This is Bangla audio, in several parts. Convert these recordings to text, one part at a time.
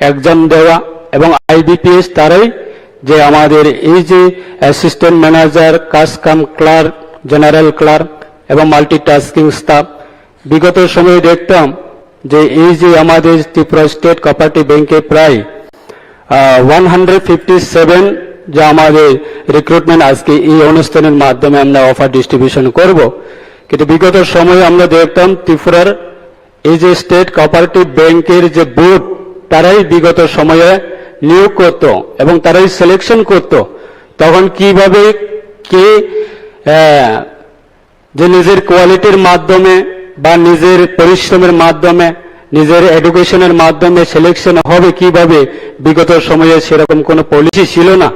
এক্সাম দেওয়া, এবং আইবিপিএস তারাই যে আমাদের এই যে assistant manager, cum clerk, general clerk এবং মাল্টিটাস্কিং স্টাফ। বিগত সময়ে দেখতাম যে এই যে আমাদের ত্রিপুরা স্টেট কোঅপারেটিভ ব্যাংকে প্রায় 157 যা আমাদের রিক্রুটমেন্ট আজকে এই অনুষ্ঠানের মাধ্যমে আমরা অফার ডিস্ট্রিবিউশন করব। কিন্তু বিগত সময়ে আমরা দেখতাম ত্রিপুরার এই যে স্টেট কোঅপারেটিভ ব্যাংকের যে বোর্ড, তারাই বিগত সময়ে নিয়োগ করত এবং তারাই সিলেকশন করত। তখন কিভাবে কে যে নিজের কোয়ালিটির মাধ্যমে বা নিজের পরিশ্রমের মাধ্যমে, নিজের এডুকেশনের মাধ্যমে সিলেকশন হবে, কিভাবে বিগত সময়ে সেরকম কোনো পলিসি ছিল না।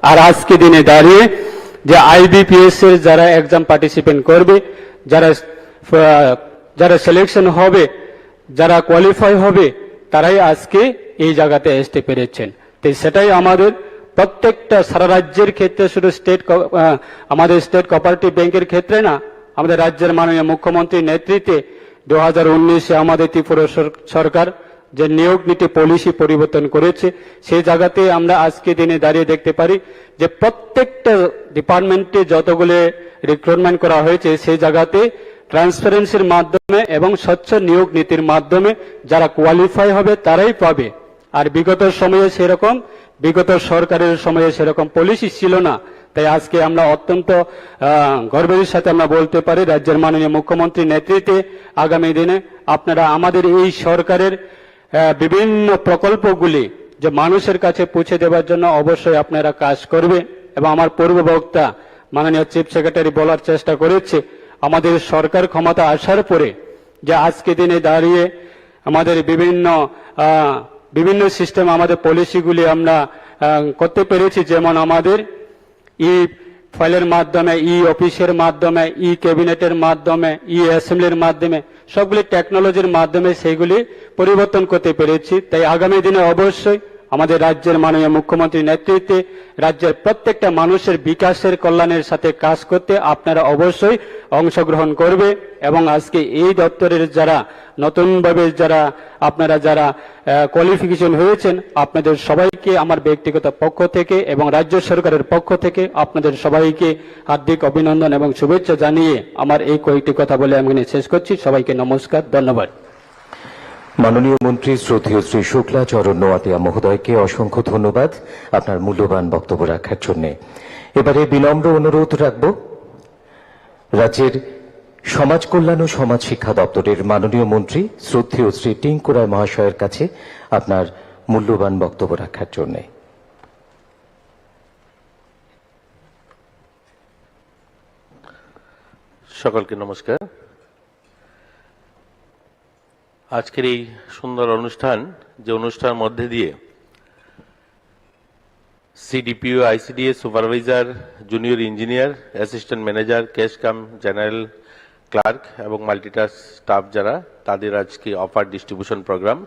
আর আজকে দিনে দাঁড়িয়ে যে আইবিপিএস এর যারা এক্সাম পার্টিসিপেন্ট করবে, যারা সিলেকশন হবে, যারা কোয়ালিফাই হবে, তারাই আজকে এই জায়গাতে আসতে পেরেছেন। তো সেটাই আমাদের প্রত্যেকটা সারা রাজ্যের ক্ষেত্রে, শুধু আমাদের স্টেট কোঅপারেটিভ ব্যাংকের ক্ষেত্রে না, আমাদের রাজ্যের মাননীয় মুখ্যমন্ত্রীর নেতৃত্বে 2019-এ আমাদের ত্রিপুরা সরকার যে নিয়োগ নীতি পলিসি পরিবর্তন করেছে, সেই জায়গাতে আমরা আজকে দিনে দাঁড়িয়ে দেখতে পারি যে প্রত্যেকটা ডিপার্টমেন্টে যতগুলো রিক্রুটমেন্ট করা হয়েছে, সেই জায়গাতে ট্রান্সপারেন্সির মাধ্যমে এবং স্বচ্ছ নিয়োগ নীতির মাধ্যমে যারা কোয়ালিফাই হবে তারাই পাবে। আর বিগত সময়ে সেরকম, বিগত সরকারের সময়ে সেরকম পলিসি ছিল না। তাই আজকে আমরা অত্যন্ত গর্বের সাথে আমরা বলতে পারি, রাজ্যের মাননীয় মুখ্যমন্ত্রীর নেতৃত্বে আগামী দিনে আপনারা আমাদের এই সরকারের বিভিন্ন প্রকল্পগুলি যে মানুষের কাছে পৌঁছে দেওয়ার জন্য অবশ্যই আপনারা কাজ করবে। এবং আমার পূর্ব বক্তা মাননীয় চিফ সেক্রেটারি বলার চেষ্টা করেছে, আমাদের সরকার ক্ষমতা আসার পরে যে আজকে দিনে দাঁড়িয়ে আমাদের বিভিন্ন সিস্টেম, আমাদের পলিসিগুলি আমরা করতে পেরেছি। যেমন আমাদের ই ফাইলের মাধ্যমে, ই অফিসের মাধ্যমে, ই ক্যাবিনেটের মাধ্যমে, ই অ্যাসেম্বলির মাধ্যমে, সবগুলি টেকনোলজির মাধ্যমে সেইগুলি পরিবর্তন করতে পেরেছি। তাই আগামী দিনে অবশ্যই আমাদের রাজ্যের মাননীয় মুখ্যমন্ত্রীর নেতৃত্বে রাজ্যের প্রত্যেকটা মানুষের বিকাশের কল্যাণের সাথে কাজ করতে আপনারা অবশ্যই অংশগ্রহণ করবে। এবং আজকে এই দপ্তরের যারা নতুনভাবে আপনারা যারা কোয়ালিফিকেশন হয়েছেন, আপনাদের সবাইকে আমার ব্যক্তিগত পক্ষ থেকে এবং রাজ্য সরকারের পক্ষ থেকে আপনাদের সবাইকে হার্দিক অভিনন্দন এবং শুভেচ্ছা জানিয়ে আমার এই কয়েকটি কথা বলে আমি শেষ করছি। সবাইকে নমস্কার, ধন্যবাদ। মাননীয় মন্ত্রী শ্রদ্ধেয় শ্রী শুক্লাচরণ নোয়াতিয়া মহোদয়কে অসংখ্য ধন্যবাদ আপনার মূল্যবান বক্তব্য রাখার জন্য। এবারে বিনম্র অনুরোধ রাখব রাজ্যের সমাজ কল্যাণ ও সমাজ শিক্ষা দপ্তরের মাননীয় মন্ত্রী শ্রদ্ধেয় শ্রী টিঙ্কু রায় মহাশয়ের কাছে আপনার মূল্যবান বক্তব্য রাখার জন্য। সকলকে নমস্কার। আজকের এই সুন্দর অনুষ্ঠান, যে অনুষ্ঠানের মধ্যে দিয়ে CDPO, ICDS supervisor, junior engineer, assistant manager, cum general clerk এবং মাল্টিটাস্ক স্টাফ যারা, তাদের আজকে অফার ডিস্ট্রিবিউশন প্রোগ্রাম,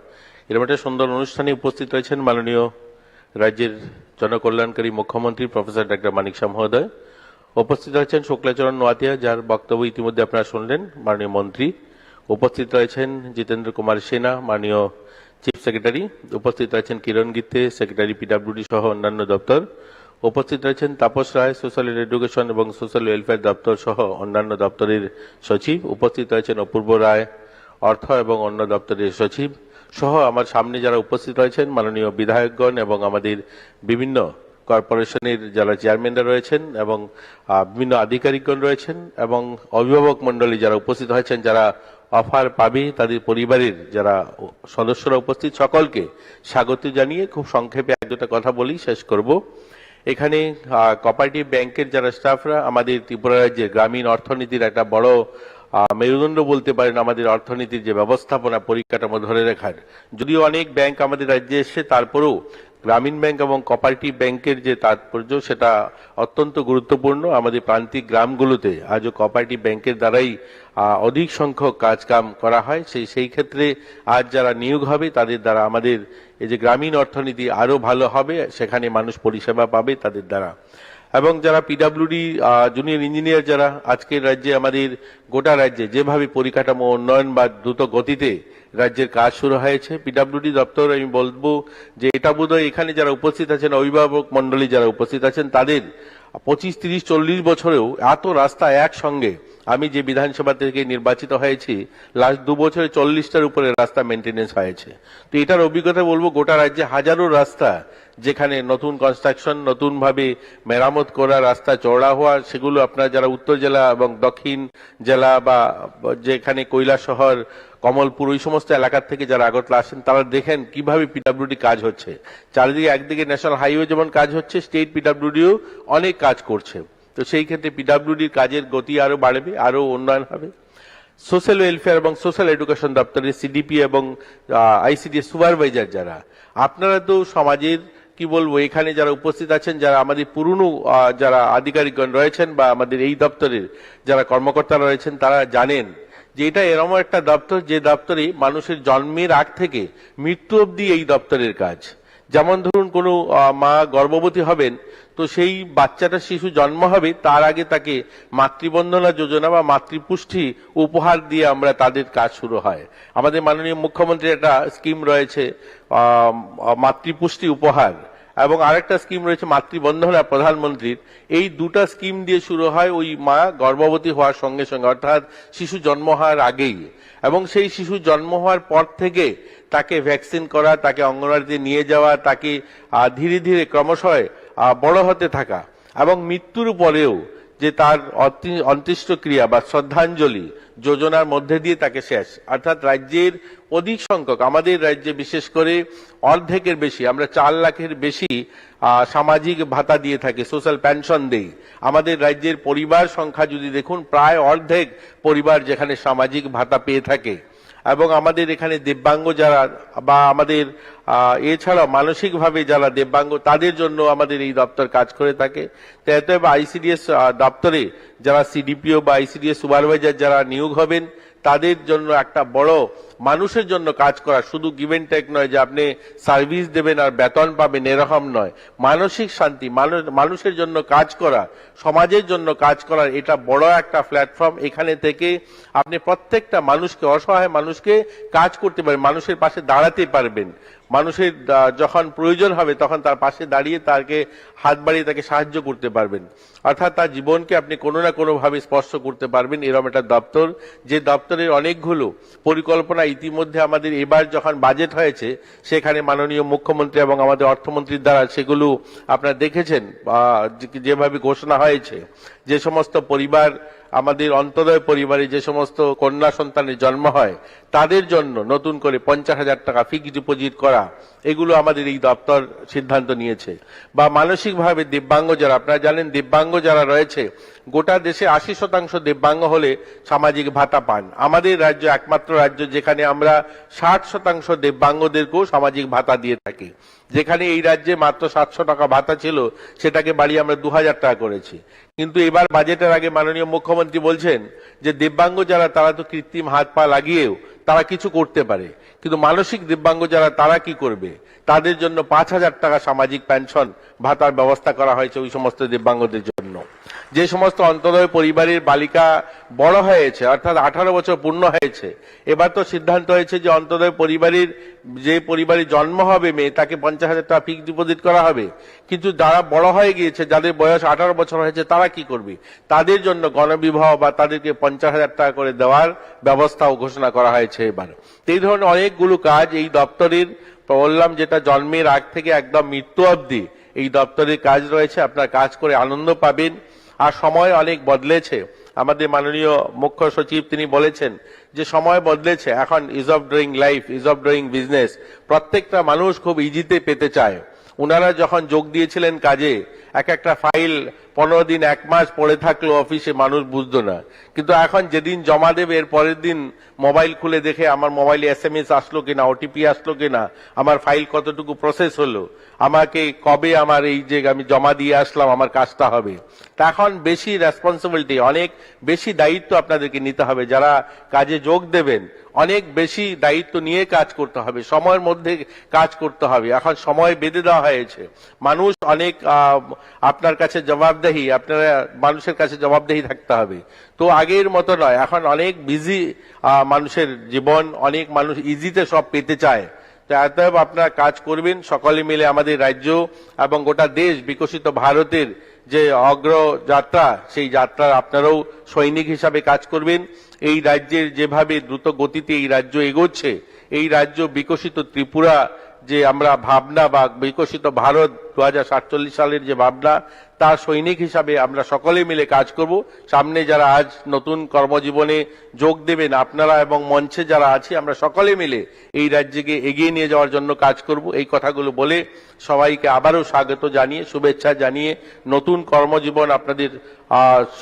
এরকম একটা সুন্দর অনুষ্ঠানে উপস্থিত রয়েছেন মাননীয় রাজ্যের জনকল্যাণকারী মুখ্যমন্ত্রী প্রফেসর ডক্টর মানিক শাহ মহোদয়। উপস্থিত রয়েছেন শুক্লাচরণ নোয়াতিয়া, যার বক্তব্য ইতিমধ্যে আপনারা শুনলেন, মাননীয় মন্ত্রী। উপস্থিত রয়েছেন জিতেন্দ্র কুমার সেনা, মাননীয় চিফ সেক্রেটারি। উপস্থিত রয়েছেন কিরণ গীতে, সেক্রেটারি পিডব্লিউডি সহ অন্যান্য দপ্তর। উপস্থিত রয়েছেন তাপস রায়, সোশ্যাল এডুকেশন এবং সোশ্যাল ওয়েলফেয়ার দপ্তর সহ অন্যান্য দপ্তরের সচিব। উপস্থিত রয়েছেন অপূর্ব রায়, অর্থ এবং অন্য দপ্তরের সচিব সহ আমার সামনে যারা উপস্থিত রয়েছেন মাননীয় বিধায়কগণ এবং আমাদের বিভিন্ন কর্পোরেশনের যারা চেয়ারম্যানরা রয়েছেন এবং বিভিন্ন আধিকারিকগণ রয়েছেন এবং অভিভাবক মণ্ডলী যারা উপস্থিত হয়েছেন, যারা অফার পাবে তাদের পরিবারের যারা সদস্যরা উপস্থিত, সকলকে স্বাগত জানিয়ে খুব সংক্ষেপে এক দুটা কথা বলি শেষ করব। এখানে কোঅপারেটিভ ব্যাংকের যারা স্টাফরা আমাদের ত্রিপুরা রাজ্যের গ্রামীণ অর্থনীতির একটা বড় মেরুদণ্ড বলতে পারেন। আমাদের অর্থনীতির যে ব্যবস্থাপনা পরিকাঠামো ধরে রাখার, যদিও অনেক ব্যাংক আমাদের রাজ্যে এসছে, তারপরেও গ্রামীণ ব্যাংক এবং কোঅপারেটিভ ব্যাংকের যে তাৎপর্য সেটা অত্যন্ত গুরুত্বপূর্ণ। আমাদের প্রান্তিক গ্রামগুলোতে আজও কোঅপারেটিভ ব্যাংকের দ্বারাই অধিক সংখ্যক কাজকাম করা হয়। সেই ক্ষেত্রে আজ যারা নিয়োগ হবে তাদের দ্বারা আমাদের এই যে গ্রামীণ অর্থনীতি আরো ভালো হবে, সেখানে মানুষ পরিষেবা পাবে তাদের দ্বারা। এবং যারা পিডাব্লিউডি জুনিয়র ইঞ্জিনিয়ার যারা আজকের রাজ্যে আমাদের গোটা রাজ্যে যেভাবে পরিকাঠামো উন্নয়ন বা দ্রুত গতিতে রাজ্যের কাজ শুরু হয়েছে, পিডাব্লিউডি দপ্তর আমি বলবো যে এটা বোধহয় এখানে যারা উপস্থিত আছেন অভিভাবক মন্ডলী যারা উপস্থিত আছেন তাদের 25, 30, 40 বছরেও এত রাস্তা একসঙ্গে, আমি যে বিধানসভা থেকে নির্বাচিত হয়েছি লাস্ট 2 বছরে 40টার উপরে রাস্তা মেনটেনেন্স হয়েছে। তো এটার অভিজ্ঞতা বলবো গোটা রাজ্যে হাজারো রাস্তা যেখানে নতুন কনস্ট্রাকশন, নতুন ভাবে মেরামত করা, রাস্তা চওড়া হওয়া, সেগুলো আপনারা যারা উত্তর জেলা এবং দক্ষিণ জেলা বা যেখানে কৈলাসহর, কমলপুর ওই সমস্ত এলাকা থেকে যারা আগরতলা আসেন তারা দেখেন কিভাবে পিডাব্লিউডি কাজ হচ্ছে। চারিদিকে একদিকে ন্যাশনাল হাইওয়ে যেমন কাজ হচ্ছে, স্টেট পিডাব্লিউডিও অনেক কাজ করছে। তো সেই ক্ষেত্রে পিডাব্লিউডির কাজের গতি আরো বাড়বে, আরো উন্নয়ন হবে। সোশ্যাল ওয়েলফেয়ার এবং সোশ্যাল এডুকেশন দপ্তরের সিডিপি এবং আইসিডিএস সুপারভাইজার যারা, আপনারা তো সমাজের কি বলবো এখানে যারা উপস্থিত আছেন, যারা আমাদের পুরনো যারা আধিকারিকগণ রয়েছেন বা আমাদের এই দপ্তরের যারা কর্মকর্তা রয়েছেন তারা জানেন যে এটা এরকম একটা দপ্তর যে দপ্তরে মানুষের জন্মের আগ থেকে মৃত্যু অবধি এই দপ্তরের কাজ। যেমন ধরুন কোনো মা গর্ভবতী হবেন, তো সেই বাচ্চাটা শিশু জন্ম হবে তার আগে তাকে মাতৃবন্দনা যোজনা বা মাতৃপুষ্টি উপহার দিয়ে আমরা তাদের কাজ শুরু হয়। আমাদের মাননীয় মুখ্যমন্ত্রীর একটা স্কিম রয়েছে মাতৃপুষ্টি উপহার, এবং আরেকটা স্কিম রয়েছে মাতৃবন্দনা প্রধানমন্ত্রীর। এই দুটা স্কিম দিয়ে শুরু হয় ওই মা গর্ভবতী হওয়ার সঙ্গে সঙ্গে, অর্থাৎ শিশু জন্ম হওয়ার আগেই, এবং সেই শিশু জন্ম হওয়ার পর থেকে তাকে ভ্যাকসিন করা, তাকে অঙ্গনওয়াড়িতে নিয়ে যাওয়া, তাকে ধীরে ধীরে ক্রমশই বড় হতে থাকা, এবং মৃত্যুর পরেও যে তার অন্ত্যেষ্টিক্রিয়া বা শ্রদ্ধাঞ্জলি যোজনার মধ্যে দিয়ে তাকে শেষ। অর্থাৎ রাজ্যের অধিক সংখ্যক, আমাদের রাজ্যে বিশেষ করে অর্ধেকের বেশি, আমরা 4 লাখের বেশি সামাজিক ভাতা দিয়ে থাকি, সোশ্যাল পেনশন দেই। আমাদের রাজ্যের পরিবার সংখ্যা যদি দেখুন, প্রায় অর্ধেক পরিবার যেখানে সামাজিক ভাতা পেয়ে থাকে। এবং আমাদের এখানে দিব্যাঙ্গ যারা বা আমাদের এছাড়া মানসিকভাবে যারা দিব্যাঙ্গ, তাদের জন্য আমাদের এই দপ্তর কাজ করে থাকে। অতএব আইসিডিএস দপ্তরে যারা সিডিপিও বা আইসিডিএস সুপারভাইজার যারা নিয়োগ হবেন তাদের জন্য একটা বড় মানুষের জন্য কাজ করা, শুধু গিভ এন্ড টেক নয় যে আপনি সার্ভিস দেবেন আর বেতন পাবেন এরকম নয়, মানসিক শান্তি, মানুষের জন্য কাজ করা, সমাজের জন্য কাজ করার এটা বড় একটা প্ল্যাটফর্ম। এখানে থেকে আপনি প্রত্যেকটা মানুষকে, অসহায় মানুষকে কাজ করতে পারবেন, মানুষের পাশে দাঁড়াতে পারবেন, মানুষের যখন প্রয়োজন হবে তখন তার পাশে দাঁড়িয়ে তাকে হাত বাড়িয়ে তাকে সাহায্য করতে পারবেন, অর্থাৎ তার জীবনকে আপনি কোনো না কোনো ভাবে স্পর্শ করতে পারবেন। এরকম একটা দপ্তর, যে দপ্তরের অনেকগুলো পরিকল্পনা ইতিমধ্যে আমাদের এবার যখন বাজেট হয়েছে সেখানে মাননীয় মুখ্যমন্ত্রী এবং আমাদের অর্থমন্ত্রীর দ্বারা সেগুলো আপনারা দেখেছেন, যেভাবে ঘোষণা হয়েছে। যে সমস্ত পরিবার, আমাদের অন্তোদয় পরিবারে যে সমস্ত কন্যা সন্তানের জন্ম হয় তাদের জন্য নতুন করে 50,000 টাকা ফিক্সড ডিপোজিট করা, এগুলো আমাদের এই দপ্তর সিদ্ধান্ত নিয়েছে। বা মানসিকভাবে দিব্যাঙ্গ যারা, আপনারা জানেন দিব্যাঙ্গ যারা রয়েছে, গোটা দেশে 80% দিব্যাঙ্গ হলে সামাজিক ভাতা পান। আমাদের রাজ্য একমাত্র রাজ্য যেখানে আমরা 60% দিব্যাঙ্গদেরকেও সামাজিক ভাতা দিয়ে থাকি। যেখানে এই রাজ্যে মাত্র 700 টাকা ভাতা ছিল সেটাকে বাড়িয়ে আমরা 2000 টাকা করেছি। কিন্তু এবার বাজেটের আগে মাননীয় মুখ্যমন্ত্রী বলছেন যে দিব্যাঙ্গ যারা তারা তো কৃত্রিম হাত পা লাগিয়েও তারা কিছু করতে পারে, কিন্তু মানসিক দিব্যাঙ্গ যারা তারা কি করবে, তাদের জন্য 5000 টাকা সামাজিক পেনশন ভাতার ব্যবস্থা করা হয়েছে ওই সমস্ত দিব্যাঙ্গদের জন্য। যে সমস্ত অন্তোদয় পরিবারের বালিকা বড় হয়েছে, অর্থাৎ 18 বছর পূর্ণ হয়েছে, এবার তো সিদ্ধান্ত হয়েছে যে অন্তোদয় পরিবারের যে পরিবারে জন্ম হবে মেয়ে তাকে 50,000 টাকা ফিক্সড ডিপোজিট করা হবে। কিন্তু যারা বড় হয়ে গিয়েছে, যাদের বয়স 18 বছর হয়েছে, তারা কি করবে, তাদের জন্য গণবিবাহ বা তাদেরকে 50,000 টাকা করে দেওয়ার ব্যবস্থাও ঘোষণা করা হয়েছে এবার। এই ধরনের অনেকগুলো কাজ এই দপ্তরের, বললাম যেটা জন্মের আগ থেকে একদম মৃত্যু অবধি এই দপ্তরের কাজ রয়েছে। আপনারা কাজ করে আনন্দ পাবেন। আর সময় অনেক বদলেছে, আমাদের মাননীয় মুখ্য সচিব তিনি বলেছেন যে সময় বদলেছে, এখন is of doing life, is of doing business, প্রত্যেকটা মানুষ খুব ইজিতে পেতে চায়। ওনারা যখন যোগ দিয়েছিলেন কাজে, একটা ফাইল 15 দিন 1 মাস পড়ে থাকলো অফিসে, মানুষ বুঝতো না। কিন্তু এখন যেদিন জমা দেবে এর পরের দিন মোবাইল খুলে দেখে আমার মোবাইলে SMS আসলো কিনা, OTP আসলো কিনা, আমার ফাইল কতটুকু প্রসেস হলো, আমাকে কবে আমার এই যে আমি জমা দিয়ে আসলাম আমার কাজটা হবে। তা এখন বেশি রেসপন্সিবিলিটি, অনেক বেশি দায়িত্ব আপনাদেরকে নিতে হবে। যারা কাজে যোগ দেবেন অনেক বেশি দায়িত্ব নিয়ে কাজ করতে হবে, সময়ের মধ্যে কাজ করতে হবে। এখন সময় বেঁধে দেওয়া হয়েছে, মানুষ অনেক আপনার কাছে জবাব জবাবদেহি, আপনারা মানুষের কাছে জবাবদেহি থাকতে হবে। তো আগের মতো নয়, এখন অনেক বিজি মানুষের জীবন, অনেক মানুষ ইজিতে সব পেতে চায়। তো অতএব আপনারা কাজ করবেন সকলে মিলে, আমাদের রাজ্য এবং গোটা দেশ বিকশিত ভারতের যে অগ্রযাত্রা, সেই যাত্রার আপনারাও সৈনিক হিসাবে কাজ করবেন। এই রাজ্যের যেভাবে দ্রুত গতিতে এই রাজ্য এগোচ্ছে, এই রাজ্য বিকশিত ত্রিপুরা যে আমরা ভাবনা বা বিকশিত ভারত 2047 সালের যে ভাবনা, তার সৈনিক হিসাবে আমরা সকলে মিলে কাজ করব। সামনে যারা আজ নতুন কর্মজীবনে যোগ দেবেন আপনারা এবং মঞ্চে যারা আছি, আমরা সকলে মিলে এই রাজ্যকে এগিয়ে নিয়ে যাওয়ার জন্য কাজ করব। এই কথাগুলো বলে সবাইকে আবারও স্বাগত জানিয়ে, শুভেচ্ছা জানিয়ে, নতুন কর্মজীবন আপনাদের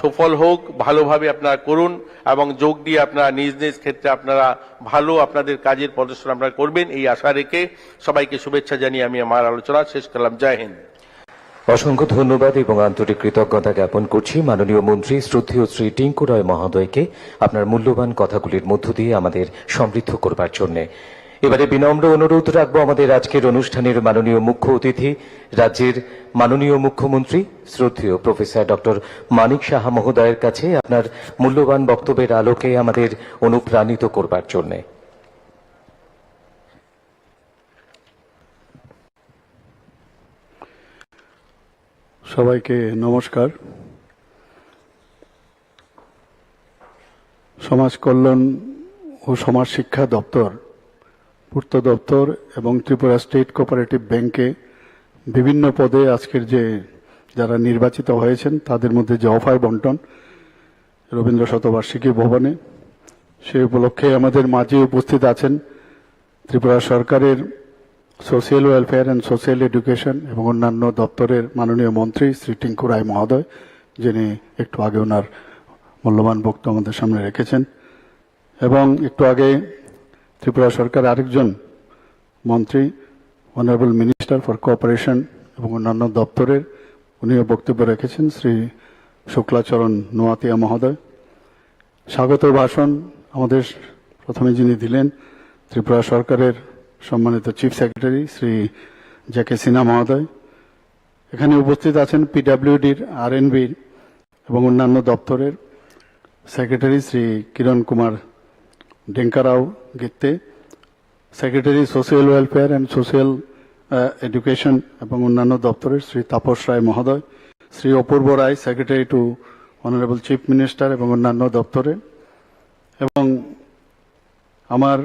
সফল হোক, ভালোভাবে আপনারা করুন এবং যোগ দিয়ে আপনারা নিজ নিজ ক্ষেত্রে আপনারা ভালো আপনাদের কাজের প্রদর্শন আপনারা করবেন, এই আশা রেখে সবাইকে শুভেচ্ছা জানিয়ে আমি আমার আলোচনা শেষ করলাম। জয় হিন্দ। অসংখ্য ধন্যবাদ এবং আন্তরিক কৃতজ্ঞতা জ্ঞাপন করছি মাননীয় মন্ত্রী শ্রদ্ধেয় শ্রী টিঙ্কু রায় মহোদয়কে আপনার মূল্যবান কথাগুলির মধ্য দিয়ে আমাদের সমৃদ্ধ করবার জন্য। এবারে বিনম্র অনুরোধ রাখবো আমাদের আজকের অনুষ্ঠানের মাননীয় মুখ্য অতিথি, রাজ্যের মাননীয় মুখ্যমন্ত্রী শ্রদ্ধেয় প্রফেসর ডক্টর মানিক সাহা মহোদয়ের কাছে আপনার মূল্যবান বক্তব্যের আলোকে আমাদের অনুপ্রাণিত করবার জন্য। সবাইকে নমস্কার। সমাজ কল্যাণ ও সমাজ শিক্ষা দপ্তর, পূর্ত দপ্তর এবং ত্রিপুরা স্টেট কোঅপারেটিভ ব্যাংকে বিভিন্ন পদে আজকের যে যারা নির্বাচিত হয়েছেন তাদের মধ্যে যে অফার বন্টন রবীন্দ্র শতবার্ষিকী ভবনে, সেই উপলক্ষে আমাদের মাঝে উপস্থিত আছেন ত্রিপুরা সরকারের social welfare and social education এবং অন্যান্য দপ্তরের মাননীয় মন্ত্রী শ্রী টিঙ্কু রায় মহোদয়, যিনি একটু আগে ওনার মূল্যবান বক্তব্য আমাদের সামনে রেখেছেন, এবং একটু আগে ত্রিপুরা সরকার আরেকজন মন্ত্রী অনারেবল মিনিস্টার ফর কোঅপারেশন এবং অন্যান্য দপ্তরের উনিও বক্তব্য রেখেছেন শ্রী শুক্লাচরণ নোয়াতিয়া মহোদয়। স্বাগত ভাষণ আমাদের প্রথমে যিনি দিলেন ত্রিপুরা সরকারের সম্মানিত chief secretary Shri J K. Sinha মহোদয়। এখানে উপস্থিত আছেন পিডব্লিউডির, আরএনবির এবং অন্যান্য দপ্তরের secretary Shri Kiran Kumar Dinkarrao Gitte, secretary social welfare and social education এবং অন্যান্য দপ্তরের শ্রী তাপস রায় মহোদয়, Shri Apurba Roy, secretary to honourable chief minister এবং অন্যান্য দপ্তরে, এবং আমার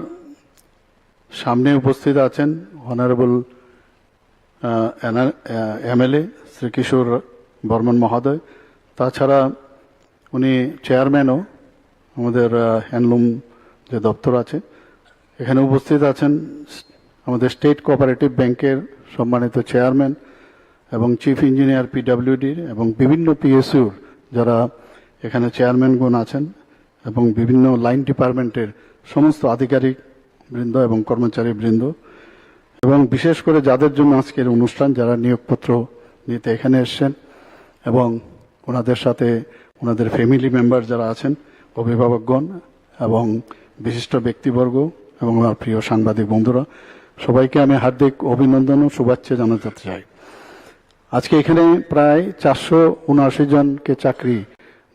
সামনে উপস্থিত আছেন অনারেবল এমএলএ শ্রী কিশোর বর্মন মহোদয়। তাছাড়া উনি চেয়ারম্যানও আমাদের হ্যান্ডলুম যে দপ্তর আছে। এখানে উপস্থিত আছেন আমাদের স্টেট কোঅপারেটিভ ব্যাংকের সম্মানিত চেয়ারম্যান এবং চিফ ইঞ্জিনিয়ার পিডব্লিউডির এবং বিভিন্ন পিএসইউর যারা এখানে চেয়ারম্যানগণ আছেন এবং বিভিন্ন লাইন ডিপার্টমেন্টের সমস্ত আধিকারিক বৃন্দ এবং কর্মচারী বৃন্দ, এবং বিশেষ করে যাদের জন্য আজকের অনুষ্ঠান, যারা নিয়োগপত্র নিতে এখানে এসছেন এবং ওনাদের সাথে ওনাদের ফ্যামিলি মেম্বার যারা আছেন, অভিভাবকগণ এবং বিশিষ্ট ব্যক্তিবর্গ এবং আমার প্রিয় সাংবাদিক বন্ধুরা, সবাইকে আমি হার্দিক অভিনন্দন ও শুভেচ্ছা জানাতে চাই। আজকে এখানে প্রায় 479 জনকে চাকরি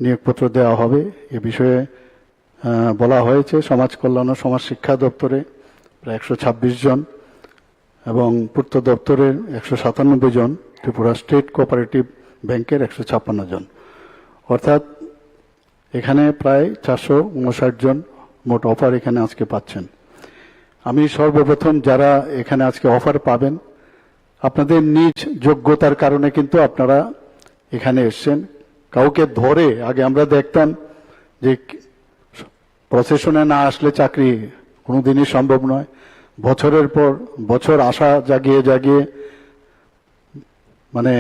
নিয়োগপত্র দেওয়া হবে এ বিষয়ে বলা হয়েছে। সমাজ কল্যাণ ও সমাজ শিক্ষা দপ্তরে প্রায় 126 জন এবং পূর্ত দপ্তরের 197 জন, ত্রিপুরা স্টেট কোঅপারেটিভ ব্যাংকের 156 জন, অর্থাৎ এখানে প্রায় 459 জন মোট অফার এখানে আজকে পাচ্ছেন। আমি সর্বপ্রথম যারা এখানে আজকে অফার পাবেন, আপনাদের নিজ যোগ্যতার কারণে কিন্তু আপনারা এখানে এসছেন। কাউকে ধরে, আগে আমরা দেখতাম যে প্রসেশনে না আসলে চাকরি কোনোদিনই সম্ভব নয়, বছরের পর বছর আশা জাগিয়ে জাগিয়ে মানে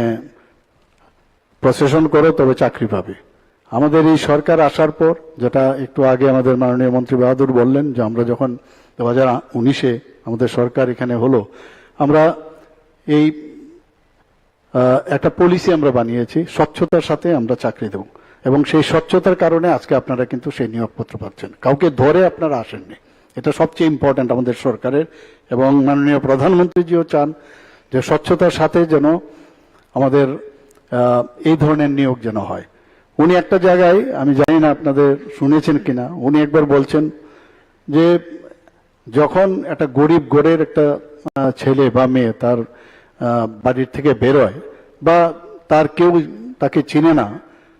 প্রসেশন করো তবে চাকরি পাবে। আমাদের এই সরকার আসার পর, যেটা একটু আগে আমাদের মাননীয় মন্ত্রী বাহাদুর বললেন, যে আমরা যখন 2019-এ আমাদের সরকার এখানে হলো, আমরা এই একটা পলিসি আমরা বানিয়েছি, স্বচ্ছতার সাথে আমরা চাকরি দেব, এবং সেই স্বচ্ছতার কারণে আজকে আপনারা কিন্তু সেই নিয়োগপত্র পাচ্ছেন। কাউকে ধরে আপনারা আসেননি, এটা সবচেয়ে ইম্পর্টেন্ট আমাদের সরকারের, এবং মাননীয় প্রধানমন্ত্রীজিও চান যে স্বচ্ছতার সাথে যেন আমাদের এই ধরনের নিয়োগ যেন হয়। উনি একটা জায়গায়, আমি জানি না আপনাদের শুনেছেন কিনা, উনি একবার বলছেন যে যখন একটা গরিব ঘরের একটা ছেলে বা মেয়ে তার বাড়ির থেকে বেরোয় বা তার কেউ তাকে চিনে না,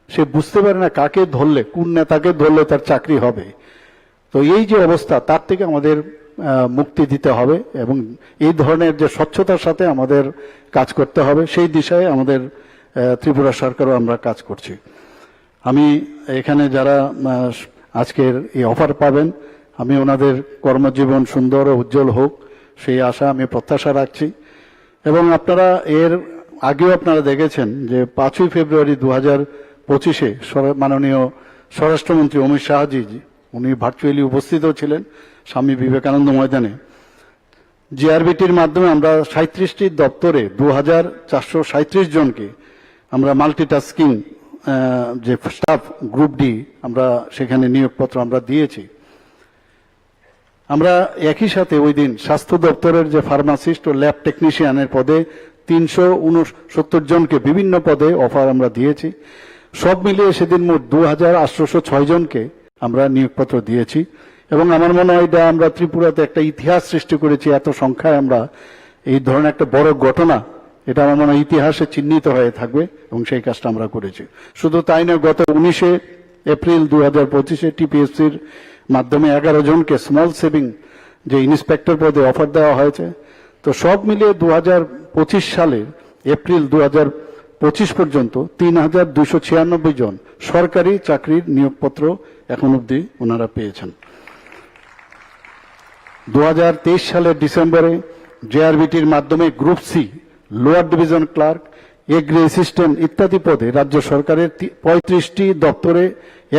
সে বুঝতে পারে না কাকে ধরলে, কোন নেতাকে ধরলে তার চাকরি হবে। তো এই যে অবস্থা, তার থেকে আমাদের মুক্তি দিতে হবে এবং এই ধরনের যে স্বচ্ছতার সাথে আমাদের কাজ করতে হবে, সেই দিশায় আমাদের ত্রিপুরা সরকারও আমরা কাজ করছি। আমি এখানে যারা আজকের এই অফার পাবেন, আমি ওনাদের কর্মজীবন সুন্দর ও উজ্জ্বল হোক সেই আশা আমি প্রত্যাশা রাখছি। এবং আপনারা এর আগেও আপনারা দেখেছেন যে 5ই ফেব্রুয়ারি 2025-এ মাননীয় স্বরাষ্ট্রমন্ত্রী অমিত শাহজি উনি ভার্চুয়ালি উপস্থিত ছিলেন স্বামী বিবেকানন্দ ময়দানে। জিআরবিটির মাধ্যমে আমরা 37টি দপ্তরে 2437 জনকে আমরা মাল্টিটাস্কিং যে স্টাফ গ্রুপ ডি আমরা সেখানে নিয়োগপত্র আমরা দিয়েছি। আমরা একই সাথে ওই দিন স্বাস্থ্য দপ্তরের যে ফার্মাসিস্ট ও ল্যাব টেকনিশিয়ানের পদে 369 জনকে বিভিন্ন পদে অফার আমরা দিয়েছি। সব মিলিয়ে সেদিন মোট 2806 জনকে আমরা নিয়োগপত্র দিয়েছি এবং আমার মনে হয় এটা আমরা ত্রিপুরাতে একটা ইতিহাস সৃষ্টি করেছি। এত সংখ্যায় আমরা এই ধরনের একটা বড় ঘটনা, এটা আমার মনে হয় ইতিহাসে চিহ্নিত হয়ে থাকবে এবং সেই কাজটা আমরা করেছি। শুধু তাই নয়, গত 19 এপ্রিল 2025-এ টিপিএসসির মাধ্যমে 11 জনকে স্মল সেভিং যে ইন্সপেক্টর পদে অফার দেওয়া হয়েছে। তো সব মিলিয়ে 2025 সালের এপ্রিল 2025 পর্যন্ত 3296 জন সরকারি চাকরির নিয়োগপত্র এখন অবধি ওনারা পেয়েছেন। 2023 সালের ডিসেম্বরে জেআরবিটির মাধ্যমে group C, lower division clerk, agri assistant ইত্যাদি পদে রাজ্য সরকারের 35টি দপ্তরে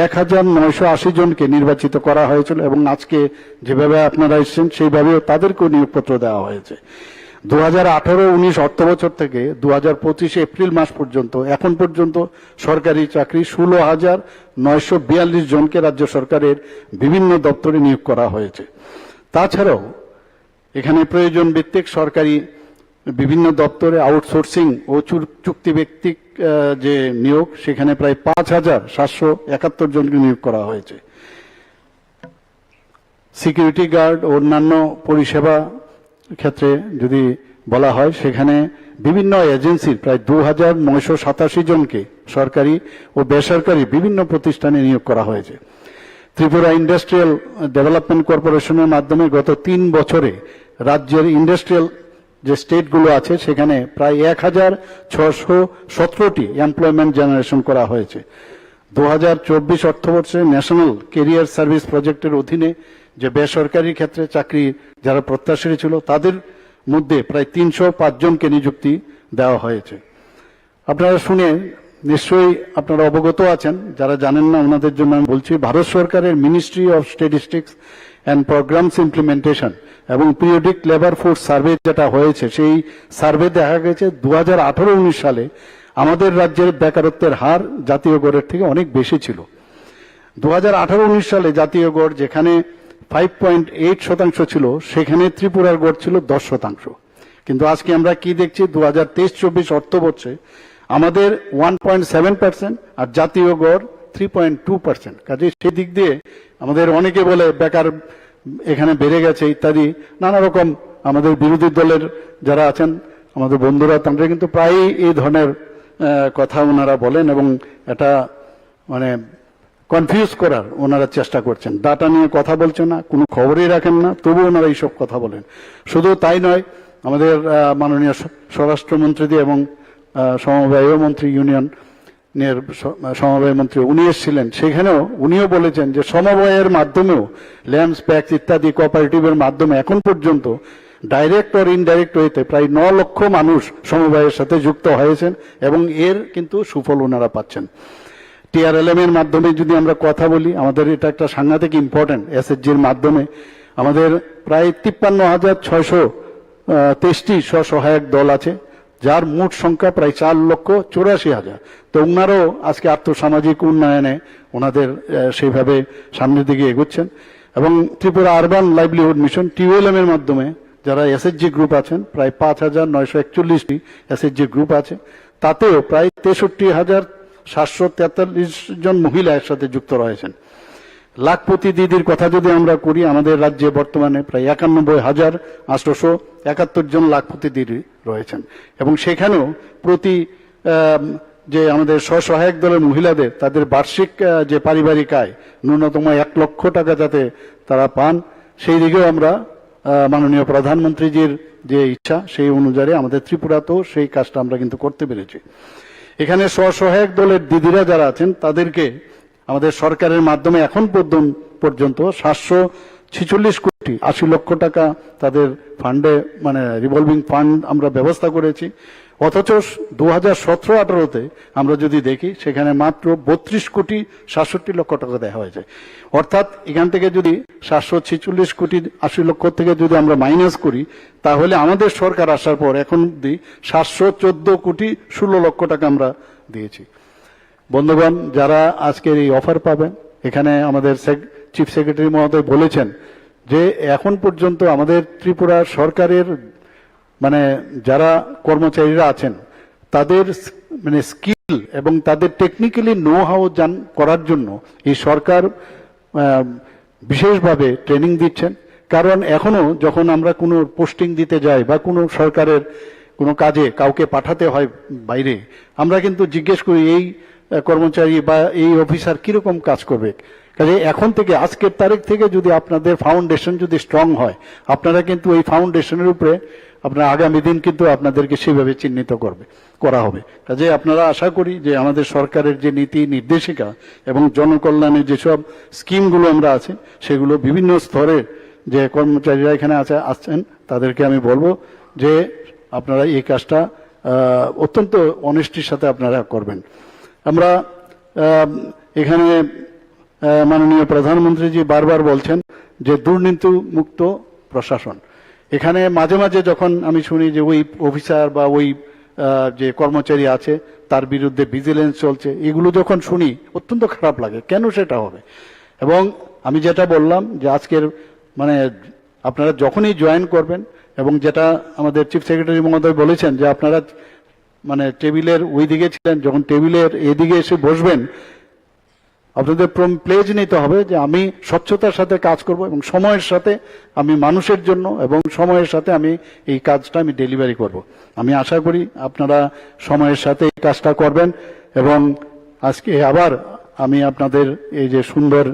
1980 জনকে নির্বাচিত করা হয়েছিল এবং আজকে যেভাবে আপনারা এসেছেন সেইভাবেও তাদেরকেও নিয়োগপত্র দেওয়া হয়েছে। 2018-19 অর্থবছর থেকে 2025 এপ্রিল মাস পর্যন্ত এখন পর্যন্ত সরকারি চাকরি 16,942 জনকে রাজ্য সরকারের বিভিন্ন দপ্তরে নিয়োগ করা হয়েছে। তাছাড়াও এখানে প্রয়োজন ভিত্তিক সরকারি বিভিন্ন দপ্তরে আউটসোর্সিং ও চুক্তিভিত্তিক যে নিয়োগ, সেখানে প্রায় 5,771 জনকে নিয়োগ করা হয়েছে। সিকিউরিটি গার্ড ও অন্যান্য পরিষেবা ক্ষেত্রে যদি বলা হয়, সেখানে বিভিন্ন এজেন্সির প্রায় 2,987 জনকে সরকারি ও বেসরকারি বিভিন্ন প্রতিষ্ঠানে নিয়োগ করা হয়েছে। ত্রিপুরা ইন্ডাস্ট্রিয়াল ডেভেলপমেন্ট কর্পোরেশনের মাধ্যমে গত 3 বছরে রাজ্যের ইন্ডাস্ট্রিয়াল যে স্টেটগুলো আছে সেখানে প্রায় 1,617টি এমপ্লয়মেন্ট জেনারেশন করা হয়েছে। 2024 অর্থবর্ষে ন্যাশনাল কেরিয়ার সার্ভিস প্রজেক্টের অধীনে যে বেসরকারি ক্ষেত্রে চাকরি যারা প্রত্যাশী ছিল তাদের মধ্যে প্রায় 305 জনকে নিযুক্তি দেওয়া হয়েছে। আপনারা শুনে নিশ্চয়ই আপনারা অবগত আছেন, যারা জানেন না ওনাদের জন্য আমি বলছি, ভারত সরকারের ministry of statistics and programs implementation এবং পিরিয়ডিক লেবার ফোর্স সার্ভে যেটা হয়েছে, সেই সার্ভে দেখা গেছে 2018-19 সালে আমাদের রাজ্যের বেকারত্বের হার জাতীয় গড়ের থেকে অনেক বেশি ছিল। 2018-19 সালে জাতীয় গড় যেখানে 5.8% ছিল, সেখানে ত্রিপুরার গড় ছিল 10%। কিন্তু আজকে আমরা কি দেখছি, 2023-24 অর্থবর্ষে আমাদের 1.7% আর জাতীয় গড় 3.2%। কাজে সেদিক দিয়ে আমাদের অনেকে বলে বেকার এখানে বেড়ে গেছে ইত্যাদি নানা রকম আমাদের বিরোধী দলের যারা আছেন আমাদের বন্ধুরা, তারা কিন্তু প্রায়ই এই ধরনের কথা ওনারা বলেন এবং এটা মানে কনফিউজ করার ওনারা চেষ্টা করছেন। ডাটা নিয়ে কথা বলছেন না, কোনো খবরই রাখেন না, তবু ওনারা এইসব কথা বলেন। শুধু তাই নয়, আমাদের মাননীয় স্বরাষ্ট্রমন্ত্রী এবং সমবায় মন্ত্রী, ইউনিয়নের সমবায় মন্ত্রী উনি এসেছিলেন, সেখানেও উনিও বলেছেন যে সমবায়ের মাধ্যমেও ল্যান্ডস প্যাক্স ইত্যাদি কোঅপারেটিভের মাধ্যমে এখন পর্যন্ত ডাইরেক্ট অর ইনডাইরেক্ট ওয়েতে প্রায় 9 লক্ষ মানুষ সমবায়ের সাথে যুক্ত হয়েছেন এবং এর কিন্তু সুফল ওনারা পাচ্ছেন। টিআরএলএম এর মাধ্যমে যদি আমরা কথা বলি, আমাদের এটা একটা সাংঘাতিক ইম্পর্টেন্ট। এসএসজির মাধ্যমে আমাদের প্রায় 53,623টি স্বসহায়ক দল আছে, যার মোট সংখ্যা প্রায় 4,84,000। তো ওনারাও আজকে আর্থসামাজিক উন্নয়নে ওনাদের সেইভাবে সামনের দিকে এগোচ্ছেন। এবং ত্রিপুরা আরবান লাইভলিহুড মিশন টিওএলএম এর মাধ্যমে যারা এসএসজি গ্রুপ আছেন, প্রায় 5,941টি এসএসজি গ্রুপ আছে, তাতেও প্রায় 63,743 জন মহিলা এর সাথে যুক্ত রয়েছেন। লাখপতি দিদির কথা যদি আমরা করি, আমাদের রাজ্যে বর্তমানে প্রায় 91,871 জন লাখপতি দিদি রয়েছেন, এবং সেখানেও প্রতি যে আমাদের স্বসহায়ক দলের মহিলাদের তাদের বার্ষিক যে পারিবারিক আয় ন্যূনতম 1 লক্ষ টাকা যাতে তারা পান, সেই দিকেও আমরা মাননীয় প্রধানমন্ত্রীজির যে ইচ্ছা সেই অনুযায়ী আমাদের ত্রিপুরাতেও সেই কাজটা আমরা কিন্তু করতে পেরেছি। এখানে স্বসহায়ক দলের দিদিরা যারা আছেন তাদেরকে আমাদের সরকারের মাধ্যমে এখন পর্যন্ত 746 কোটি 80 লক্ষ টাকা তাদের ফান্ডে মানে রিভলভিং ফান্ড আমরা ব্যবস্থা করেছি। অথচ 2017-18-তে আমরা যদি দেখি সেখানে মাত্র 32 কোটি 67 লক্ষ টাকা দেওয়া হয়েছে। অর্থাৎ এখান থেকে যদি 746 কোটি 80 লক্ষ থেকে যদি আমরা মাইনাস করি, তাহলে আমাদের সরকার আসার পর এখন অব্দি 714 কোটি 16 লক্ষ টাকা আমরা দিয়েছি। বন্ধুগণ, যারা আজকের এই অফার পাবেন, এখানে আমাদের চিফ সেক্রেটারি মহোদয় বলেছেন যে এখন পর্যন্ত আমাদের ত্রিপুরা সরকারের মানে যারা কর্মচারীরা আছেন তাদের মানে স্কিল এবং তাদের টেকনিক্যালি নো হাউ করার জন্য এই সরকার বিশেষভাবে ট্রেনিং দিচ্ছেন। কারণ এখনো যখন আমরা কোনো পোস্টিং দিতে যাই বা কোনো সরকারের কোনো কাজে কাউকে পাঠাতে হয় বাইরে, আমরা কিন্তু জিজ্ঞেস করি এই কর্মচারী বা এই অফিসার কিরকম কাজ করবে। কাজে এখন থেকে আজকের তারিখ থেকে যদি আপনাদের ফাউন্ডেশন যদি স্ট্রং হয়, আপনারা কিন্তু এই ফাউন্ডেশনের উপরে আপনার আগামী দিন কিন্তু আপনাদেরকে সেভাবে চিহ্নিত করা হবে। কাজে আপনারা আশা করি যে আমাদের সরকারের যে নীতি নির্দেশিকা এবং জনকল্যাণের যেসব স্কিমগুলো আমরা আছে সেগুলো বিভিন্ন স্তরের যে কর্মচারীরা এখানে আসছেন তাদেরকে আমি বলবো যে আপনারা এই কাজটা অত্যন্ত অনেস্টির সাথে আপনারা করবেন। আমরা এখানে মাননীয় প্রধানমন্ত্রীজি বারবার বলছেন যে দুর্নীতি মুক্ত প্রশাসন। এখানে মাঝে মাঝে যখন আমি শুনি যে ওই অফিসার বা ওই যে কর্মচারী আছে তার বিরুদ্ধে ভিজিলেন্স চলছে, এগুলো যখন শুনি অত্যন্ত খারাপ লাগে। কেন সেটা হবে? এবং আমি যেটা বললাম যে আজকের মানে আপনারা যখনই জয়েন করবেন, এবং যেটা আমাদের চিফ সেক্রেটারি মহোদয় বলেছেন যে আপনারা মানে টেবিলের ওই দিকে ছিলেন, যখন টেবিলের এদিকে এসে বসবেন আপনাদের প্লেজ নিতে হবে যে আমি স্বচ্ছতার সাথে কাজ করব এবং সময়ের সাথে আমি মানুষের জন্য এবং সময়ের সাথে আমি এই কাজটা আমি ডেলিভারি করব। আমি আশা করি আপনারা সময়ের সাথে এই কাজটা করবেন। এবং আজকে আবার আমি আপনাদের এই যে সুন্দর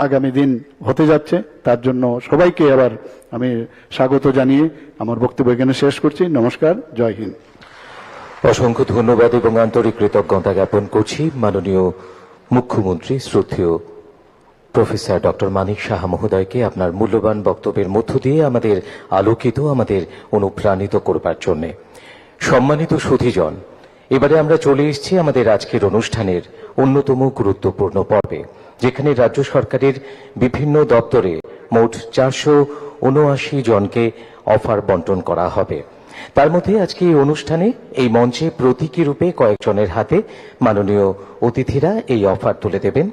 আগামী দিন হতে যাচ্ছে তার জন্য সবাইকে আবার আমি স্বাগত জানিয়ে আমার বক্তব্য এখানে শেষ করছি। নমস্কার, জয় হিন্দ। অসংখ্য ধন্যবাদ এবং আন্তরিক কৃতজ্ঞতা জ্ঞাপন করছি মাননীয় মুখ্যমন্ত্রী শ্রদ্ধেয় প্রফেসর ডক্টর মানিক সাহা মহোদয়কে আপনার মূল্যবান বক্তব্যের মধ্য দিয়ে আমাদের আলোকিত, আমাদের অনুপ্রাণিত করবার জন্য। সম্মানিত সুধীজন, এবারে আমরা চলে এসেছি আমাদের আজকের অনুষ্ঠানের অন্যতম গুরুত্বপূর্ণ পর্বে, যেখানে রাজ্য সরকারের বিভিন্ন দপ্তরে মোট 479 জনকে অফার বন্টন করা হবে। তার মধ্যে আজকে এই অনুষ্ঠানে এই মঞ্চে প্রতীকী রূপে কয়েকজনের হাতে মাননীয় অতিথিরা এই অফার তুলে দেবেন।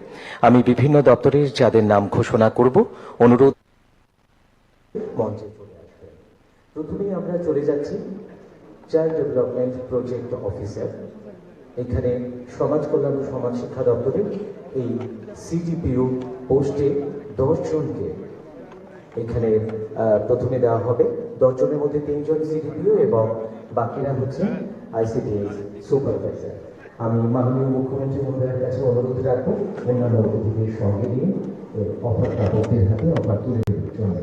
আমি বিভিন্ন দপ্তরের যাদের নাম ঘোষণা করব, অনুরোধ মঞ্চে চলে আসবেন। প্রথমেই আমরা চলে যাচ্ছি চাইল্ড ডেভেলপমেন্ট প্রজেক্ট অফিসার। এখানে সমাজ কল্যাণ ও সমাজ শিক্ষা দপ্তরের এই সিডিপিও পোস্টে 10 জনকে এখানে প্রথমে দেওয়া হবে। 10 জনের মধ্যে 3 জন সিডিপিও এবং বাকিরা হচ্ছে আইসিডিএস সুপারভাইজার। আমি মাননীয় মুখ্যমন্ত্রী মহোদয়ের কাছে অনুরোধ রাখবো অন্যান্য অতিথিদের সঙ্গে নিয়ে অফার প্রাপকদের হাতে অফার তুলে দেওয়ার জন্য।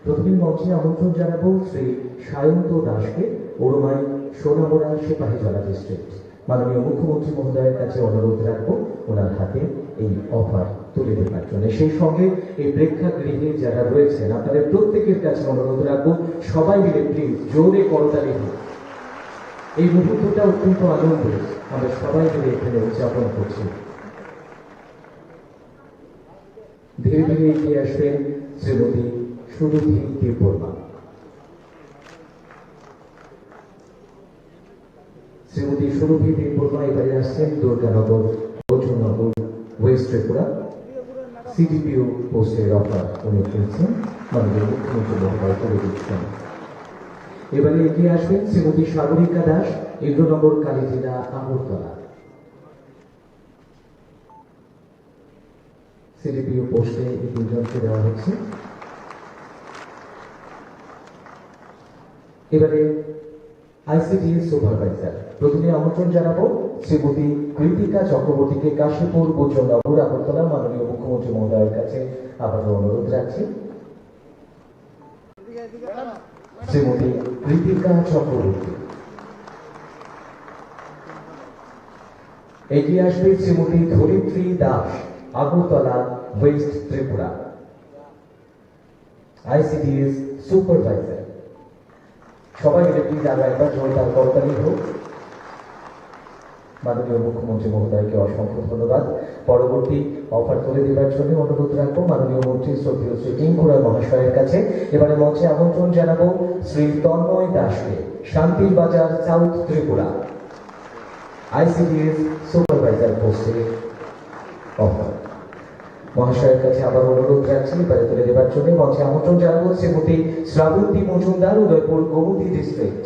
প্রথমে মঞ্চে আমন্ত্রণ জানাবো শ্রী সায়ন্ত দাসকে, ওরমাই সোনামুড়া সিপাহীজলা ডিস্ট্রিক্ট। মাননীয় মুখ্যমন্ত্রী মহোদয়ের কাছে অনুরোধ রাখবো ওনার হাতে এই অফার তুলে দেওয়ার জন্য। সেই সঙ্গে এই প্রেক্ষাগৃহে যারা রয়েছেন আপনাদের প্রত্যেকের কাছে অনুরোধ রাখবো সবাই মিলে প্লিজ জোরে করতালি দিন। এই মুহূর্তটা অত্যন্ত আনন্দ আমরা সবাই মিলে এখানে উদযাপন করছি। ধীরে ধীরে এগিয়ে আসবেন শ্রীমতী সুরভি দেববর্মা। শ্রীমতী সুরভি দেববর্মা এবারে আসছেন দুর্গানগর বৈজনগর ওয়েস্ট ত্রিপুরা। সিডিপিও পোস্টের অফার উনি পেয়েছেন, মাননীয় মুখ্যমন্ত্রী মহোদয় করে দিচ্ছেন। এবারে এগিয়ে আসবেন শ্রীমতী সাগরিকা দাস, 11 নম্বর কালীজিরা, আগরতলা। সিডিপিও পোস্টে এই দুজনকে দেওয়া হচ্ছে। এবারে আইসিডিএস সুপারভাইজার, প্রথমে আমন্ত্রণ জানাবো শ্রীমতী কৃতিকা চক্রবর্তীকে, কাশীপুর গোচরনগর, আগরতলা। মাননীয় মুখ্যমন্ত্রী মহোদয়ের কাছে আবারও অনুরোধ রাখছি। শ্রীমতী কৃতিকা চক্রবর্তী। এগিয়ে আসবে Shrimati Dharitri Das, Agartala, west Tripura, ICDS supervisor. সবাই মিলে প্লিজ আরো একবার জোরদার করতালি হোক। মাননীয় মুখ্যমন্ত্রী মহোদয়কে অসংখ্য ধন্যবাদ। পরবর্তী অফার তুলে দেওয়ার জন্য অনুরোধ রাখবো মাননীয় মন্ত্রী শ্রদ্ধেয় শ্রী টিঙ্কুরা মহাশয়ের কাছে। এবারে মঞ্চে আমন্ত্রণ জানাবো শ্রী তন্ময় দাসকে, শান্তির বাজার, সাউথ ত্রিপুরা, আইসিডিএস সুপারভাইজার পোস্টে অফার। মহাশয়ের কাছে আবার অনুরোধ রাখছি এবারে তুলে দেওয়ার জন্য। মঞ্চে আমন্ত্রণ জানাবো শ্রীমতী শ্রাবন্তী মজুমদার, উদয়পুর গোমতী ডিস্ট্রিক্ট।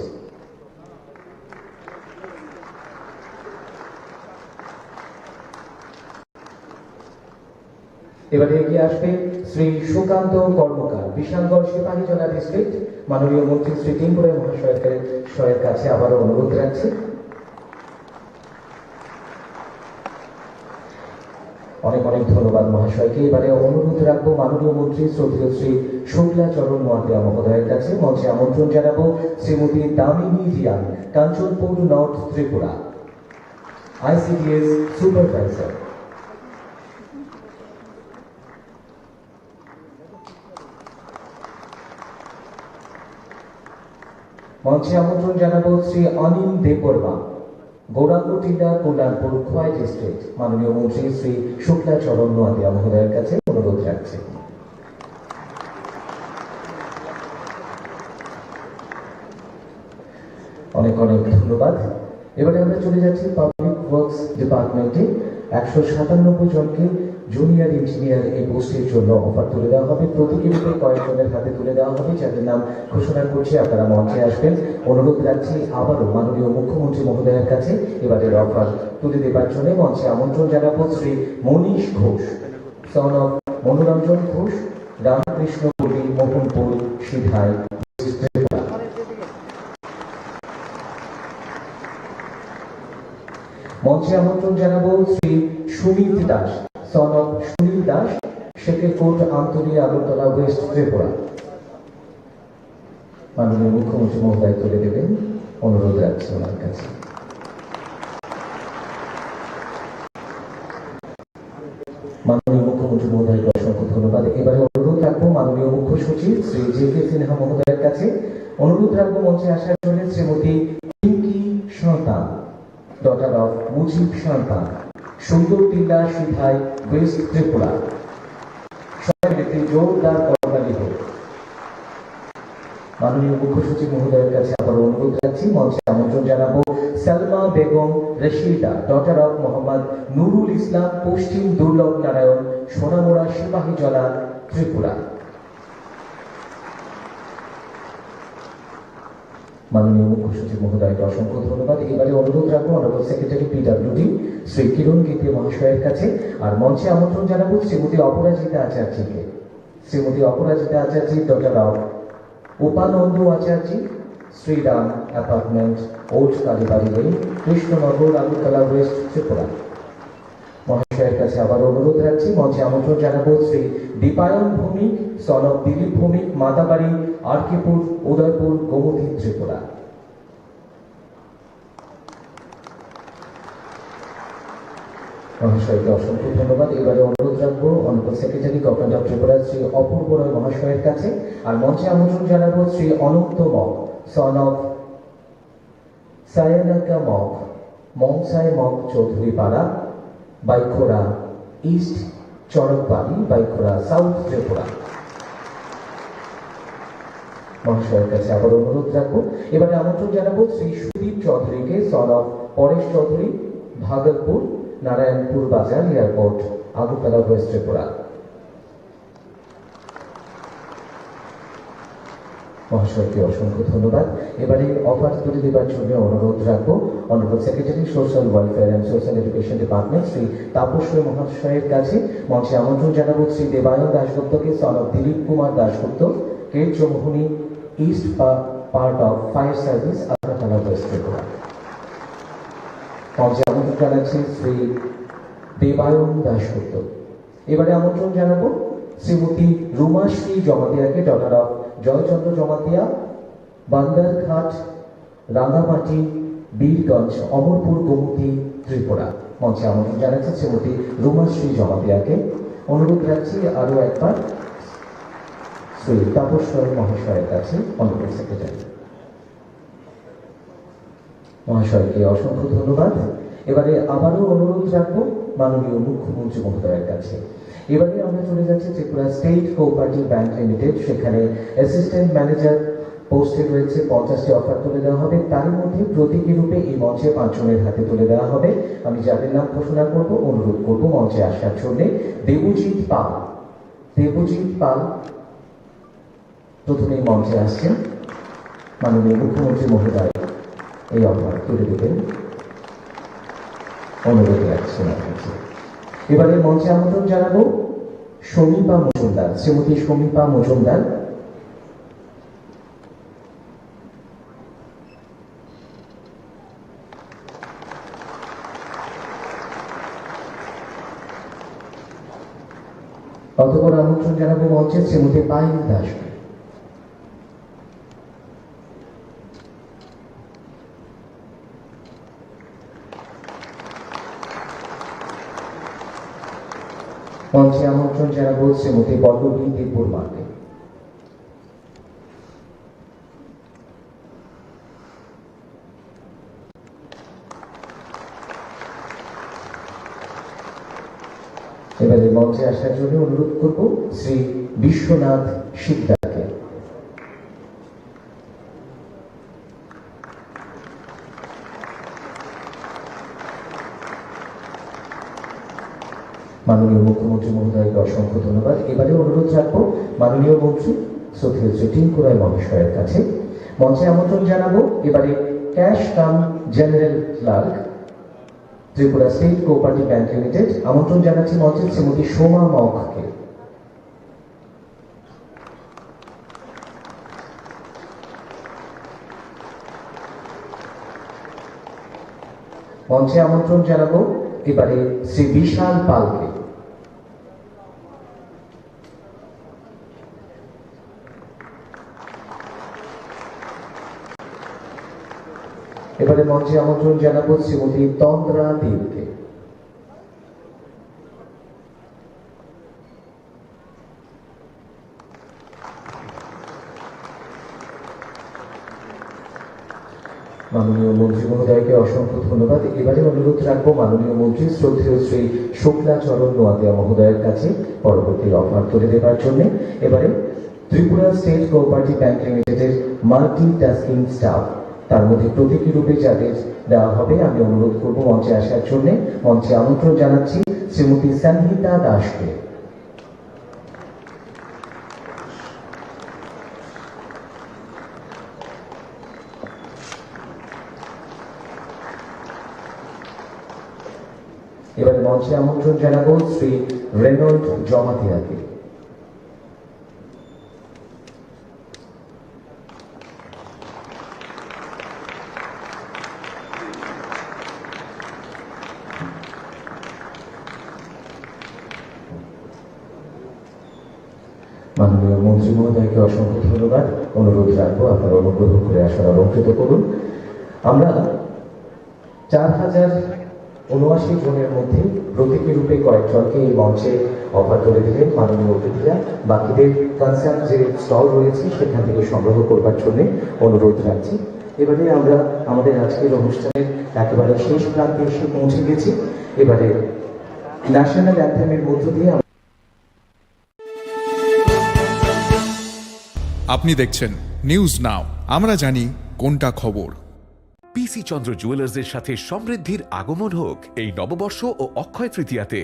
এবারে এগিয়ে আসবে শ্রী সুকান্ত কর্মকার, বিশালগড়, সিপাহীজলা ডিস্ট্রিক্ট। মাননীয় মন্ত্রী শ্রী টিঙ্কুরা মহাশয়ের কাছে আবারও অনুরোধ রাখছি। অনেক অনেক ধন্যবাদ মহাশয়কে। এবারে অনুরোধ রাখবো মাননীয় মন্ত্রী শ্রদ্ধেয় শ্রী শুক্লাচরণ নোয়াতিয়া মহোদয়ের কাছে। মঞ্চে আমন্ত্রণ জানাবো শ্রীমতী দামিনী জিয়ান, Kanchanpur, north Tripura, ICDS supervisor. মঞ্চে আমন্ত্রণ জানাবো শ্রী অনিল দেববর্মা, গৌরাঙ্গটিলা, কল্যাণপুর, খোয়াই ডিস্ট্রিক্ট। মাননীয় মন্ত্রী শ্রী শুক্লাচরণ নোয়াতিয়া মহোদয়ের কাছে অনুরোধ রাখছে। অনেক অনেক ধন্যবাদ। এবারে আমরা চলে যাচ্ছি পাবলিক ওয়ার্কস ডিপার্টমেন্টে। 197 জনকে জুনিয়র ইঞ্জিনিয়ার এই পোস্টের জন্য অফার তুলে দেওয়া হবে। প্রতীকী রূপে কয়েকজনের হাতে তুলে দেওয়া হবে, যাদের নাম ঘোষণা করছি। আপনারা মঞ্চে আসবেন। অনুরোধ রাখছি আবারও মাননীয় মুখ্যমন্ত্রী মহোদয়ের কাছে এবারের অফার তুলে দেবার জন্য। মঞ্চে আমন্ত্রণ জানাবো শ্রী মনীষ ঘোষ, সন অফ মনোরঞ্জন ঘোষ, রামকৃষ্ণপুরী, মোহনপুর, সিধাই। মঞ্চে আমন্ত্রণ জানাবো Shri Sunil Das, son of Sunil Das, Shekharkot, Amtali, Agartala, west Tripura. মাননীয় মুখ্যমন্ত্রী মহোদয় তুলে দেবেন, অনুরোধ রাখছি ওনার কাছে। মাননীয় মুখ্যমন্ত্রী মহোদয়কে অসংখ্য ধন্যবাদ। এবারে অনুরোধ রাখবো মাননীয় মুখ্য সচিব শ্রী জে কে সিনহা মহোদয়ের কাছে। অনুরোধ রাখবো মঞ্চে আসার জন্য শ্রীমতী পিঙ্কি সন্তান, ডটার অফ মুজিব সন্তান, সুন্দরটিলা, সিধাই, ওয়েস্ট ত্রিপুরা। সবাই একটি জোরদার করতালি হোক। মাননীয় মুখ্য সচিব মহোদয়ের কাছে আবার অনুরোধ রাখছি। মঞ্চে আমন্ত্রণ জানাবো সালমা বেগম রশিদা, ডটার অফ মোহাম্মদ নুরুল ইসলাম, পশ্চিম দুর্লভ নারায়ণ, সোনামুড়া, সিপাহীজলা, ত্রিপুরা। মাননীয় মুখ্য সচিব মহোদয়কে অসংখ্য ধন্যবাদ। এবারে অনুরোধ রাখবো honourable secretary PWD Shri Kiran Gitte মহাশয়ের কাছে। আর মঞ্চে আমন্ত্রণ জানাবো শ্রীমতী অপরাজিতা আচার্যকে। Shrimati Aparajita Acharya, daughter of Upananda Acharya, Shriram apartment, old Kalibari lane, Krishnanagar, Agartala, west Tripura. মহাশয়ের কাছে আবার অনুরোধ রাখছি। মঞ্চে আমন্ত্রণ জানাবো শ্রী দীপায়ন ভৌমিক, সন অফ দিলীপ ভৌমিক, মাতাবাড়ি, আরকিপুর, উদয়পুর, গোমতী, ত্রিপুরা। মহাশয়কে অসংখ্য ধন্যবাদ। এবারে অনুরোধ রাখবো honourable secretary government of Tripura Shri Apurba Roy মহাশয়ের কাছে। আর মঞ্চে আমন্ত্রণ জানাবো Shri Ananta Mog, son of Sainaka Mog, Mongsai Mog, Chowdhury Para, Baikhora east, Charakbari, Baikhora, south Tripura. মহাশয়ের কাছে আবার অনুরোধ রাখবো। এবারে আমন্ত্রণ জানাবো শ্রী সুদীপ চৌধুরীকে, সন অফ পরেশ চৌধুরী, ভাগলপুর, নারায়ণপুর বাজার, এয়ারপোর্ট, আগরতলা, ওয়েস্ট ত্রিপুরা। মহাশয়কে অসংখ্য ধন্যবাদ। এবারে অফার তুলে দেবার জন্য অনুরোধ রাখবো honourable secretary social welfare and social education department Shri Tapas Roy মহাশয়ের কাছে। মঞ্চে আমন্ত্রণ জানাবো শ্রী দেবায়ন দাশগুপ্তকে, সন অফ দিলীপ কুমার দাশগুপ্ত, কেট Chowmuhani, east part of fire service, Agartala, west Tripura. মঞ্চে আমন্ত্রণ জানাচ্ছি শ্রী দেবায়ন দাশগুপ্ত। এবারে আমন্ত্রণ জানাবো শ্রীমতী রুমাশ্রী জমাতিয়াকে, ডটার অফ জয়চন্দ্র জমাতিয়া, বান্দারঘাট, রাঙ্গামাটি, বীরগঞ্জ, অমরপুর, গোমতী, ত্রিপুরা। মঞ্চে আমন্ত্রণ জানাচ্ছি শ্রীমতী রুমাশ্রী জমাতিয়াকে। অনুরোধ রাখছি আরো একবার শ্রী তাপস রায় মহাশয়ের কাছে, অনারেবল সেক্রেটারি মহাশয়কে অসংখ্য ধন্যবাদ। এবারে আবারও অনুরোধ রাখবো মাননীয় মুখ্যমন্ত্রী মহোদয়ের কাছে। এবারে আমরা চলে যাচ্ছি Tripura state cooperative bank limited. সেখানে অ্যাসিস্ট্যান্ট ম্যানেজার পোস্টে রয়েছে 50টি অফার তুলে দেওয়া হবে। তার মধ্যে প্রতীকী রূপে এই মঞ্চে 5 জনের হাতে তুলে দেওয়া হবে। আমি যাদের নাম ঘোষণা করব, অনুরোধ করব মঞ্চে আসার জন্য। দেবজিৎ পাল, দেবজিৎ পাল প্রথমেই মঞ্চে আসছেন। মাননীয় মুখ্যমন্ত্রী মহোদয় এই অফার তুলে দেবেন, অনুরোধ রাখছেন আপনাকে। এবারে মঞ্চে আমন্ত্রণ জানাবো সমীপা মজুমদার, শ্রীমতী সমীপা মজুমদার। অতঃপর আমন্ত্রণ জানাবো মঞ্চে শ্রীমতী পায়েল দাস। মঞ্চে আমন্ত্রণ জানাবো শ্রীমতী পল্লবী দেববর্মাকে। এবারে মঞ্চে আসার জন্য অনুরোধ করব শ্রী বিশ্বনাথ শিকদারকে। মাননীয় মুখ্যমন্ত্রী মহোদয়কে অসংখ্য ধন্যবাদ। এবারে অনুরোধ রাখবো মাননীয় মন্ত্রী শ্রদ্ধেয় শ্রী টিঙ্কু রায় মহাশয়ের কাছে। মঞ্চে আমন্ত্রণ জানাবো এবারে cash cum general clerk, Tripura state cooperative bank limited. আমন্ত্রণ জানাচ্ছি মঞ্চে শ্রীমতী সোমা মখকে। মঞ্চে আমন্ত্রণ জানাবো এবারে শ্রী বিশাল পালকে। এবারে মঞ্চে আমন্ত্রণ জানাবো শ্রীমতী তন্দ্রা দেবকে। মাননীয় মন্ত্রী মহোদয়কে অসংখ্য ধন্যবাদ। এবারে অনুরোধ রাখবো মাননীয় মন্ত্রী শ্রদ্ধেয় শ্রী শুক্লাচরণ নোয়াতিয়া মহোদয়ের কাছে পরবর্তী অফার তুলে দেবার জন্য। এবারে ত্রিপুরা স্টেট কোঅপারেটিভ ব্যাংক লিমিটেডের মাল্টি টাস্কিং স্টাফ, তার মধ্যে প্রতীকী রূপে যাদের দেওয়া হবে আমি অনুরোধ করব মঞ্চে আসার জন্য। মঞ্চে আমন্ত্রণ জানাচ্ছি শ্রীমতী সঙ্গীতা দাসকে। এবারে মঞ্চে আমন্ত্রণ জানাবো শ্রী রেনল্ড জমাতিয়াকে। মাননীয় মন্ত্রী মহোদয়কে অসংখ্য ধন্যবাদ। অনুরোধ রাখবো আপনারা অনুগ্রহ করে আসার অলঙ্কৃত করুন। আমরা 4079 জনের মধ্যে প্রতীকী রূপে কয়েকজনকে এই মঞ্চে অফার করে দিলেন মাননীয় অতিথিরা। বাকিদের কনসার্ন যে স্টল রয়েছে সেখান থেকে সংগ্রহ করবার জন্য অনুরোধ রাখছি। এবারে আমরা আমাদের আজকের অনুষ্ঠানের একেবারে শেষ প্রান্তে এসে পৌঁছে গেছি। এবারে ন্যাশনাল অ্যান্থেমের মধ্য দিয়ে আপনি দেখছেন নিউজ নাও, আমরা জানি কোনটা খবর। পিসি চন্দ্র জুয়েলার্সের সাথে সমৃদ্ধির আগমন হোক এই নববর্ষ ও অক্ষয় তৃতীয়াতে।